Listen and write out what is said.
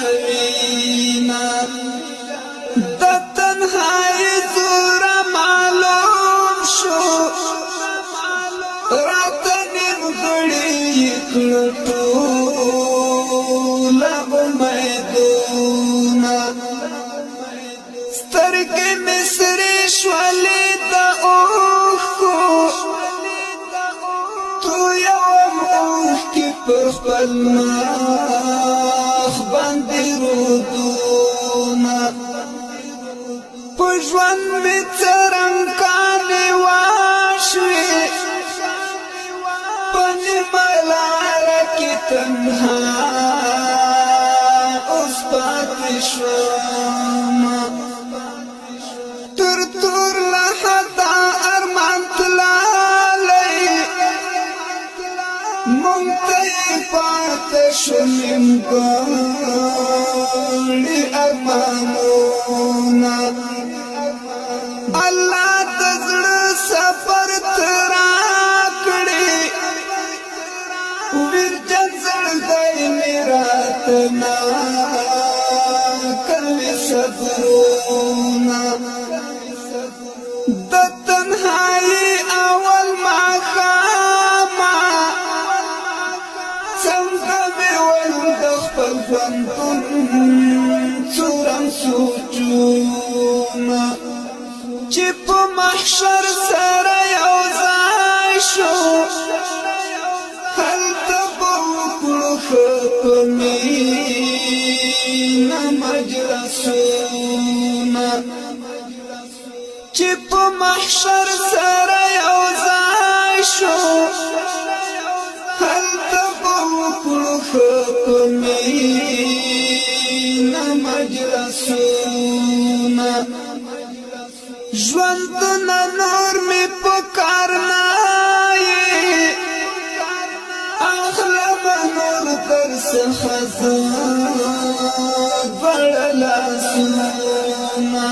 ملاړوینا د تنهایی زور معلوم شو راته نیم غړي کړه ټول امیدونه سترګې مې سرې شولې د اوښکو تویم اوښکې پر خپل مخ باندې رودونه په ژوند مې څرنګانې وشوې په نیمه لاره کې تنها اوس پاتې شوم تر تور له حده ارمان تللی مونږ ته یې پاته شو نیمګړي ارمانونه الله د زړه سفر ته راکړې ویرجن زړګی مې راته ناکوي صبرونه د تنهایی اول ماښامه څنګه مې ول د خپل ژوندون څورم سوچونه چې په محشر سره یو ځای شو هلته به وکړو ښه په مینه مجلسونه چې په محشر سره یو ځای شو هلته به وکړو ښه په مینه مجلسونه ژوندونه نور مې په کار نه یې اخلم نور در څخه زه دواړه لاسونه